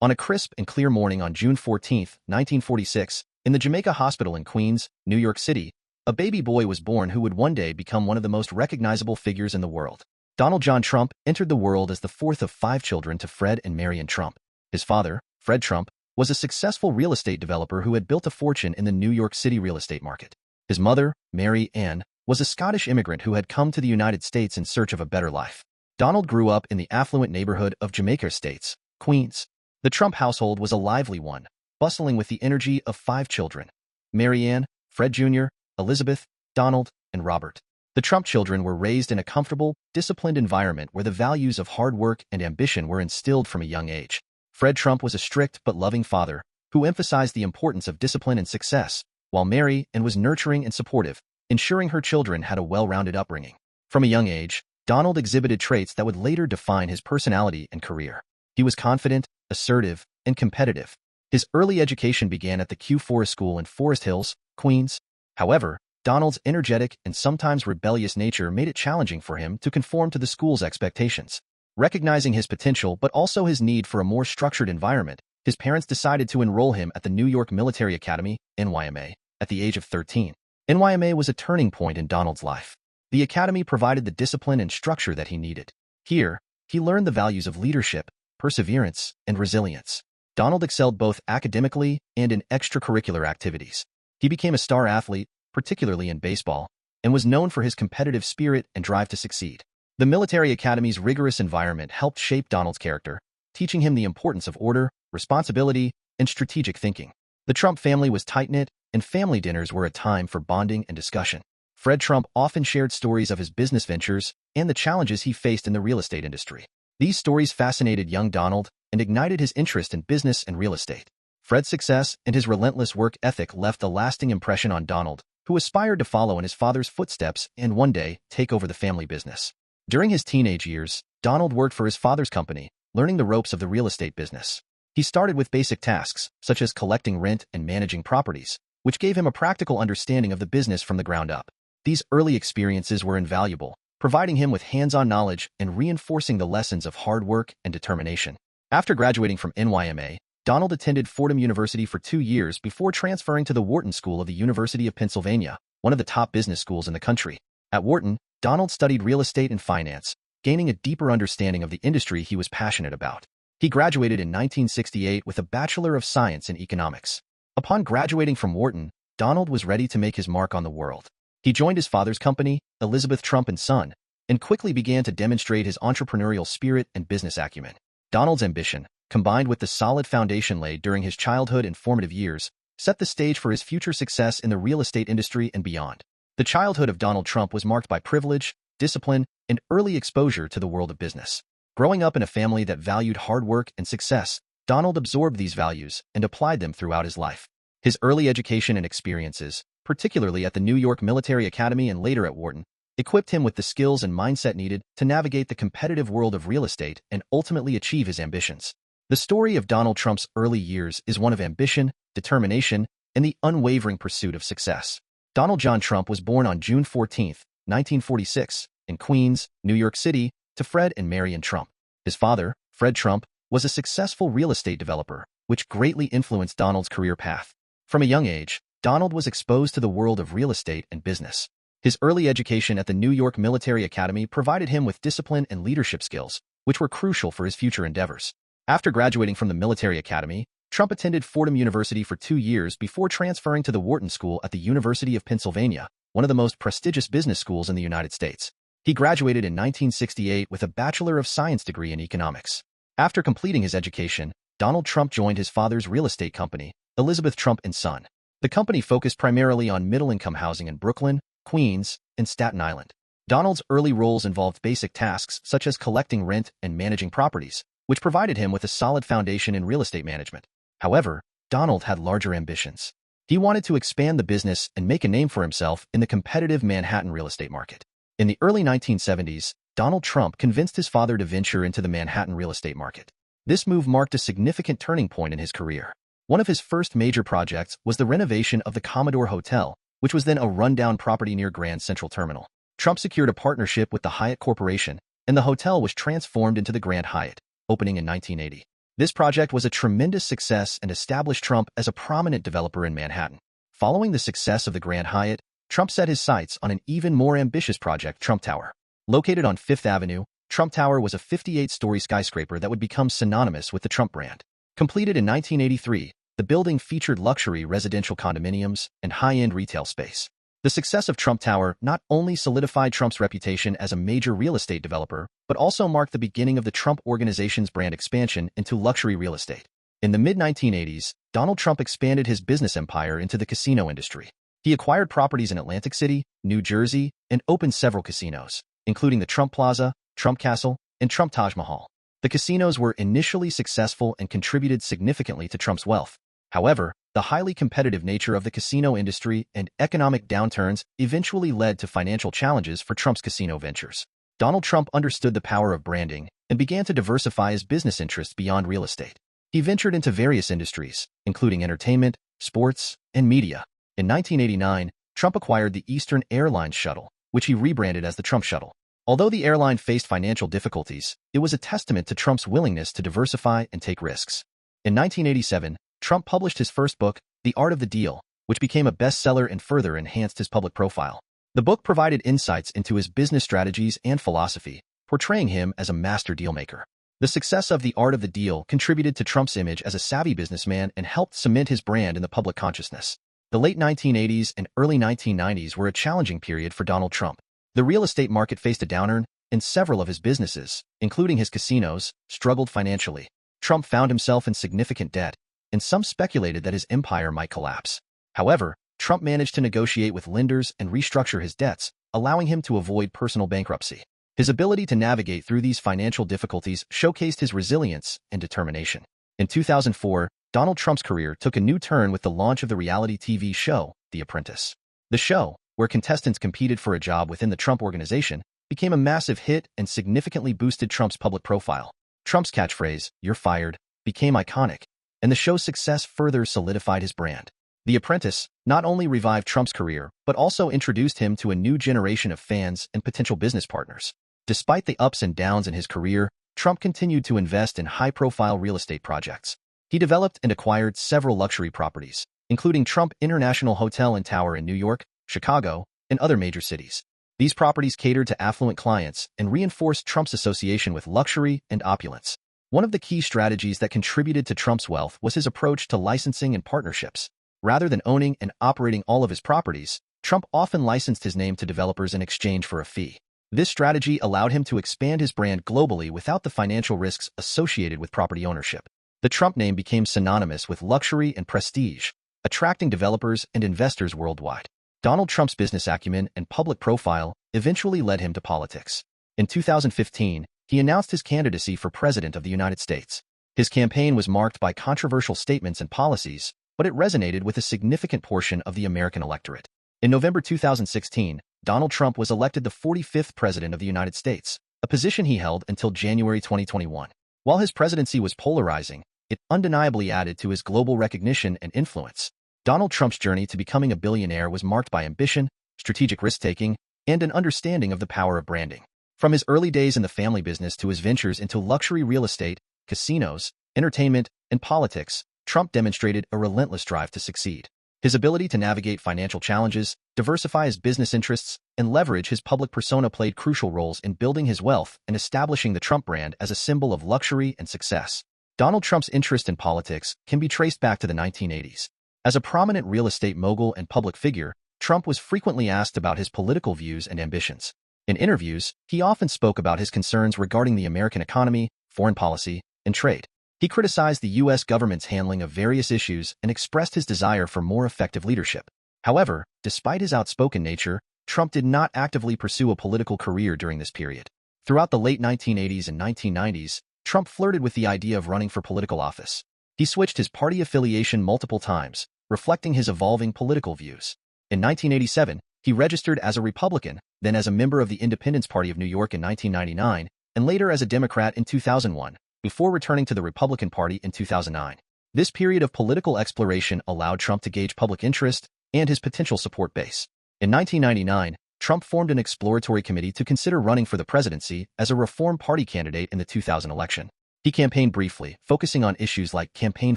On a crisp and clear morning on June 14, 1946, in the Jamaica Hospital in Queens, New York City, a baby boy was born who would one day become one of the most recognizable figures in the world. Donald John Trump entered the world as the fourth of 5 children to Fred and Marion Trump. His father, Fred Trump, was a successful real estate developer who had built a fortune in the New York City real estate market. His mother, Mary Ann, was a Scottish immigrant who had come to the United States in search of a better life. Donald grew up in the affluent neighborhood of Jamaica Estates, Queens. The Trump household was a lively one, bustling with the energy of 5 children: Mary Ann, Fred Jr., Elizabeth, Donald, and Robert. The Trump children were raised in a comfortable, disciplined environment where the values of hard work and ambition were instilled from a young age. Fred Trump was a strict but loving father who emphasized the importance of discipline and success, while Mary Ann was nurturing and supportive, ensuring her children had a well-rounded upbringing. From a young age, Donald exhibited traits that would later define his personality and career. He was confident, assertive, and competitive. His early education began at the Q Forest School in Forest Hills, Queens. However, Donald's energetic and sometimes rebellious nature made it challenging for him to conform to the school's expectations. Recognizing his potential but also his need for a more structured environment, his parents decided to enroll him at the New York Military Academy, NYMA, at the age of 13. NYMA was a turning point in Donald's life. The academy provided the discipline and structure that he needed. Here, he learned the values of leadership, perseverance, and resilience. Donald excelled both academically and in extracurricular activities. He became a star athlete, particularly in baseball, and was known for his competitive spirit and drive to succeed. The military academy's rigorous environment helped shape Donald's character, teaching him the importance of order, responsibility, and strategic thinking. The Trump family was tight-knit, and family dinners were a time for bonding and discussion. Fred Trump often shared stories of his business ventures and the challenges he faced in the real estate industry. These stories fascinated young Donald and ignited his interest in business and real estate. Fred's success and his relentless work ethic left a lasting impression on Donald, who aspired to follow in his father's footsteps and one day take over the family business. During his teenage years, Donald worked for his father's company, learning the ropes of the real estate business. He started with basic tasks, such as collecting rent and managing properties, which gave him a practical understanding of the business from the ground up. These early experiences were invaluable, providing him with hands-on knowledge and reinforcing the lessons of hard work and determination. After graduating from NYMA, Donald attended Fordham University for 2 years before transferring to the Wharton School of the University of Pennsylvania, one of the top business schools in the country. At Wharton, Donald studied real estate and finance, gaining a deeper understanding of the industry he was passionate about. He graduated in 1968 with a Bachelor of Science in Economics. Upon graduating from Wharton, Donald was ready to make his mark on the world. He joined his father's company, Elizabeth Trump & Son, and quickly began to demonstrate his entrepreneurial spirit and business acumen. Donald's ambition, combined with the solid foundation laid during his childhood and formative years, set the stage for his future success in the real estate industry and beyond. The childhood of Donald Trump was marked by privilege, discipline, and early exposure to the world of business. Growing up in a family that valued hard work and success, Donald absorbed these values and applied them throughout his life. His early education and experiences, particularly at the New York Military Academy and later at Wharton, equipped him with the skills and mindset needed to navigate the competitive world of real estate and ultimately achieve his ambitions. The story of Donald Trump's early years is one of ambition, determination, and the unwavering pursuit of success. Donald John Trump was born on June 14, 1946, in Queens, New York City, to Fred and Marion Trump. His father, Fred Trump, was a successful real estate developer, which greatly influenced Donald's career path. From a young age, Donald was exposed to the world of real estate and business. His early education at the New York Military Academy provided him with discipline and leadership skills, which were crucial for his future endeavors. After graduating from the Military Academy, Trump attended Fordham University for 2 years before transferring to the Wharton School at the University of Pennsylvania, one of the most prestigious business schools in the United States. He graduated in 1968 with a Bachelor of Science degree in economics. After completing his education, Donald Trump joined his father's real estate company, Elizabeth Trump & Son. The company focused primarily on middle-income housing in Brooklyn, Queens, and Staten Island. Donald's early roles involved basic tasks such as collecting rent and managing properties, which provided him with a solid foundation in real estate management. However, Donald had larger ambitions. He wanted to expand the business and make a name for himself in the competitive Manhattan real estate market. In the early 1970s, Donald Trump convinced his father to venture into the Manhattan real estate market. This move marked a significant turning point in his career. One of his first major projects was the renovation of the Commodore Hotel, which was then a rundown property near Grand Central Terminal. Trump secured a partnership with the Hyatt Corporation, and the hotel was transformed into the Grand Hyatt, opening in 1980. This project was a tremendous success and established Trump as a prominent developer in Manhattan. Following the success of the Grand Hyatt, Trump set his sights on an even more ambitious project, Trump Tower. Located on Fifth Avenue, Trump Tower was a 58-story skyscraper that would become synonymous with the Trump brand. Completed in 1983, the building featured luxury residential condominiums and high-end retail space. The success of Trump Tower not only solidified Trump's reputation as a major real estate developer, but also marked the beginning of the Trump Organization's brand expansion into luxury real estate. In the mid-1980s, Donald Trump expanded his business empire into the casino industry. He acquired properties in Atlantic City, New Jersey, and opened several casinos, including the Trump Plaza, Trump Castle, and Trump Taj Mahal. The casinos were initially successful and contributed significantly to Trump's wealth. However, the highly competitive nature of the casino industry and economic downturns eventually led to financial challenges for Trump's casino ventures. Donald Trump understood the power of branding and began to diversify his business interests beyond real estate. He ventured into various industries, including entertainment, sports, and media. In 1989, Trump acquired the Eastern Airlines shuttle, which he rebranded as the Trump Shuttle. Although the airline faced financial difficulties, it was a testament to Trump's willingness to diversify and take risks. In 1987, Trump published his first book, The Art of the Deal, which became a bestseller and further enhanced his public profile. The book provided insights into his business strategies and philosophy, portraying him as a master dealmaker. The success of The Art of the Deal contributed to Trump's image as a savvy businessman and helped cement his brand in the public consciousness. The late 1980s and early 1990s were a challenging period for Donald Trump. The real estate market faced a downturn, and several of his businesses, including his casinos, struggled financially. Trump found himself in significant debt, and some speculated that his empire might collapse. However, Trump managed to negotiate with lenders and restructure his debts, allowing him to avoid personal bankruptcy. His ability to navigate through these financial difficulties showcased his resilience and determination. In 2004, Donald Trump's career took a new turn with the launch of the reality TV show, The Apprentice. The show, where contestants competed for a job within the Trump Organization, became a massive hit and significantly boosted Trump's public profile. Trump's catchphrase, "You're fired," became iconic, and the show's success further solidified his brand. The Apprentice not only revived Trump's career, but also introduced him to a new generation of fans and potential business partners. Despite the ups and downs in his career, Trump continued to invest in high-profile real estate projects. He developed and acquired several luxury properties, including Trump International Hotel and Tower in New York, Chicago, and other major cities. These properties catered to affluent clients and reinforced Trump's association with luxury and opulence. One of the key strategies that contributed to Trump's wealth was his approach to licensing and partnerships. Rather than owning and operating all of his properties, Trump often licensed his name to developers in exchange for a fee. This strategy allowed him to expand his brand globally without the financial risks associated with property ownership. The Trump name became synonymous with luxury and prestige, attracting developers and investors worldwide. Donald Trump's business acumen and public profile eventually led him to politics. In 2015, he announced his candidacy for President of the United States. His campaign was marked by controversial statements and policies, but it resonated with a significant portion of the American electorate. In November 2016, Donald Trump was elected the 45th President of the United States, a position he held until January 2021. While his presidency was polarizing, it undeniably added to his global recognition and influence. Donald Trump's journey to becoming a billionaire was marked by ambition, strategic risk-taking, and an understanding of the power of branding. From his early days in the family business to his ventures into luxury real estate, casinos, entertainment, and politics, Trump demonstrated a relentless drive to succeed. His ability to navigate financial challenges, diversify his business interests, and leverage his public persona played crucial roles in building his wealth and establishing the Trump brand as a symbol of luxury and success. Donald Trump's interest in politics can be traced back to the 1980s. As a prominent real estate mogul and public figure, Trump was frequently asked about his political views and ambitions. In interviews, he often spoke about his concerns regarding the American economy, foreign policy, and trade. He criticized the U.S. government's handling of various issues and expressed his desire for more effective leadership. However, despite his outspoken nature, Trump did not actively pursue a political career during this period. Throughout the late 1980s and 1990s, Trump flirted with the idea of running for political office. He switched his party affiliation multiple times, reflecting his evolving political views. In 1987, he registered as a Republican, then as a member of the Independence Party of New York in 1999, and later as a Democrat in 2001, before returning to the Republican Party in 2009. This period of political exploration allowed Trump to gauge public interest and his potential support base. In 1999, Trump formed an exploratory committee to consider running for the presidency as a Reform Party candidate in the 2000 election. He campaigned briefly, focusing on issues like campaign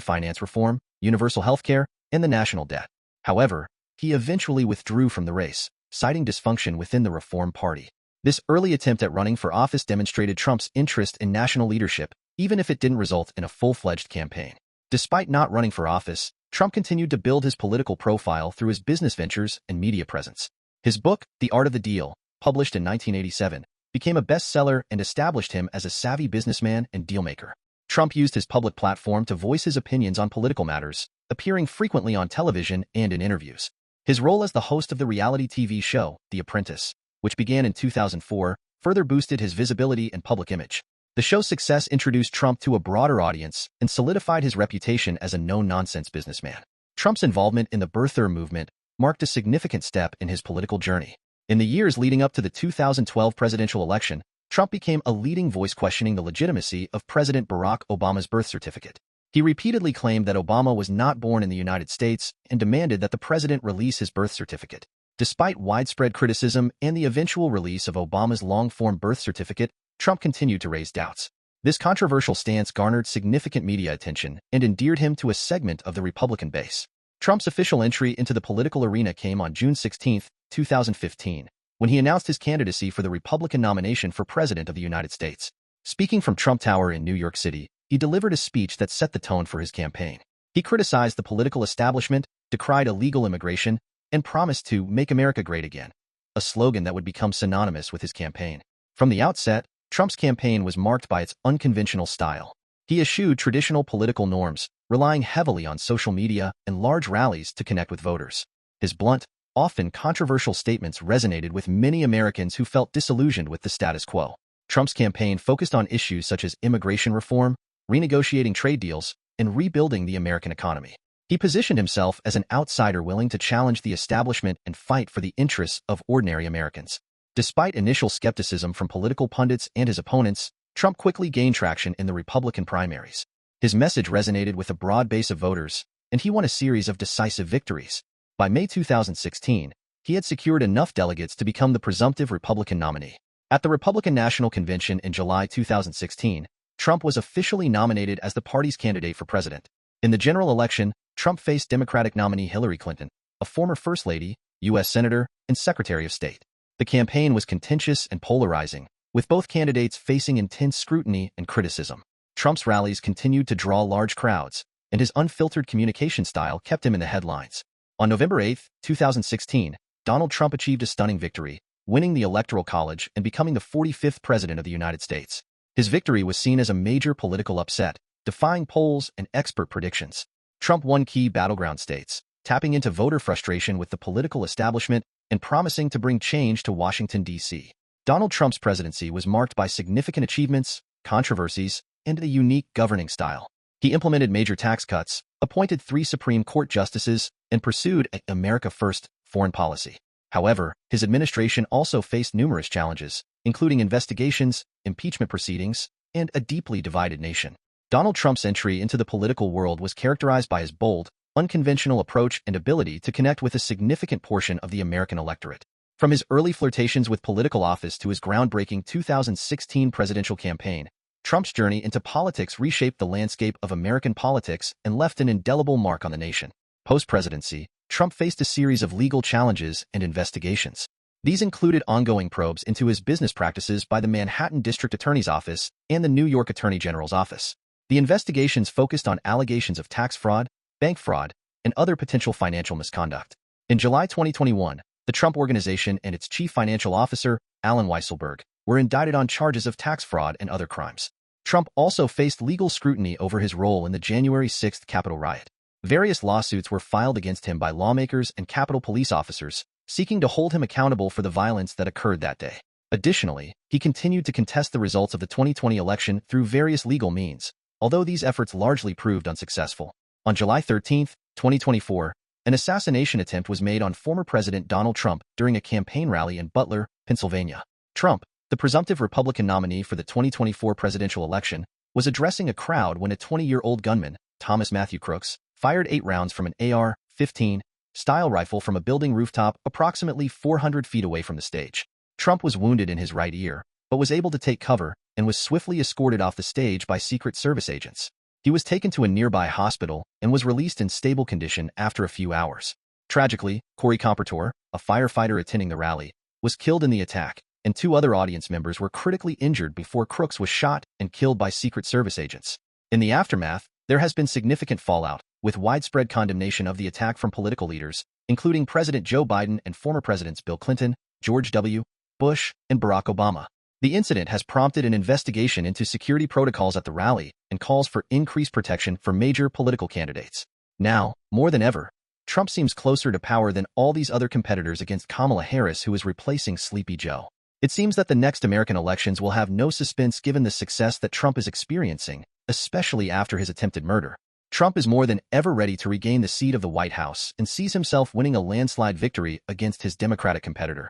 finance reform, universal health care, and the national debt. However, he eventually withdrew from the race, citing dysfunction within the Reform Party. This early attempt at running for office demonstrated Trump's interest in national leadership, even if it didn't result in a full-fledged campaign. Despite not running for office, Trump continued to build his political profile through his business ventures and media presence. His book, The Art of the Deal, published in 1987, became a bestseller and established him as a savvy businessman and dealmaker. Trump used his public platform to voice his opinions on political matters, appearing frequently on television and in interviews. His role as the host of the reality TV show, The Apprentice, which began in 2004, further boosted his visibility and public image. The show's success introduced Trump to a broader audience and solidified his reputation as a no-nonsense businessman. Trump's involvement in the birther movement marked a significant step in his political journey. In the years leading up to the 2012 presidential election, Trump became a leading voice questioning the legitimacy of President Barack Obama's birth certificate. He repeatedly claimed that Obama was not born in the United States and demanded that the president release his birth certificate. Despite widespread criticism and the eventual release of Obama's long-form birth certificate, Trump continued to raise doubts. This controversial stance garnered significant media attention and endeared him to a segment of the Republican base. Trump's official entry into the political arena came on June 16, 2015, when he announced his candidacy for the Republican nomination for President of the United States. Speaking from Trump Tower in New York City, he delivered a speech that set the tone for his campaign. He criticized the political establishment, decried illegal immigration, and promised to make America great again, a slogan that would become synonymous with his campaign. From the outset, Trump's campaign was marked by its unconventional style. He eschewed traditional political norms, relying heavily on social media and large rallies to connect with voters. His blunt, often controversial statements resonated with many Americans who felt disillusioned with the status quo. Trump's campaign focused on issues such as immigration reform, renegotiating trade deals, and rebuilding the American economy. He positioned himself as an outsider willing to challenge the establishment and fight for the interests of ordinary Americans. Despite initial skepticism from political pundits and his opponents, Trump quickly gained traction in the Republican primaries. His message resonated with a broad base of voters, and he won a series of decisive victories. By May 2016, he had secured enough delegates to become the presumptive Republican nominee. At the Republican National Convention in July 2016, Trump was officially nominated as the party's candidate for president. In the general election, Trump faced Democratic nominee Hillary Clinton, a former First Lady, U.S. Senator, and Secretary of State. The campaign was contentious and polarizing, with both candidates facing intense scrutiny and criticism. Trump's rallies continued to draw large crowds, and his unfiltered communication style kept him in the headlines. On November 8, 2016, Donald Trump achieved a stunning victory, winning the Electoral College and becoming the 45th President of the United States. His victory was seen as a major political upset, defying polls and expert predictions. Trump won key battleground states, tapping into voter frustration with the political establishment and promising to bring change to Washington, D.C. Donald Trump's presidency was marked by significant achievements, controversies, and a unique governing style. He implemented major tax cuts, appointed 3 Supreme Court justices, and pursued an America First foreign policy. However, his administration also faced numerous challenges, including investigations, impeachment proceedings, and a deeply divided nation. Donald Trump's entry into the political world was characterized by his bold, unconventional approach and ability to connect with a significant portion of the American electorate. From his early flirtations with political office to his groundbreaking 2016 presidential campaign, Trump's journey into politics reshaped the landscape of American politics and left an indelible mark on the nation. Post-presidency, Trump faced a series of legal challenges and investigations. These included ongoing probes into his business practices by the Manhattan District Attorney's Office and the New York Attorney General's Office. The investigations focused on allegations of tax fraud, bank fraud, and other potential financial misconduct. In July 2021, the Trump Organization and its chief financial officer, Allen Weisselberg, were indicted on charges of tax fraud and other crimes. Trump also faced legal scrutiny over his role in the January 6th Capitol riot. Various lawsuits were filed against him by lawmakers and Capitol police officers, seeking to hold him accountable for the violence that occurred that day. Additionally, he continued to contest the results of the 2020 election through various legal means, although these efforts largely proved unsuccessful. On July 13, 2024, an assassination attempt was made on former President Donald Trump during a campaign rally in Butler, Pennsylvania. Trump, the presumptive Republican nominee for the 2024 presidential election, was addressing a crowd when a 20-year-old gunman, Thomas Matthew Crooks, fired 8 rounds from an AR-15 style rifle from a building rooftop approximately 400 feet away from the stage. Trump was wounded in his right ear, but was able to take cover, and was swiftly escorted off the stage by Secret Service agents. He was taken to a nearby hospital and was released in stable condition after a few hours. Tragically, Corey Compertor, a firefighter attending the rally, was killed in the attack, and 2 other audience members were critically injured before Crooks was shot and killed by Secret Service agents. In the aftermath, there has been significant fallout, with widespread condemnation of the attack from political leaders, including President Joe Biden and former Presidents Bill Clinton, George W. Bush, and Barack Obama. The incident has prompted an investigation into security protocols at the rally and calls for increased protection for major political candidates. Now, more than ever, Trump seems closer to power than all these other competitors against Kamala Harris, who is replacing Sleepy Joe. It seems that the next American elections will have no suspense given the success that Trump is experiencing, especially after his attempted murder. Trump is more than ever ready to regain the seat of the White House and sees himself winning a landslide victory against his Democratic competitor.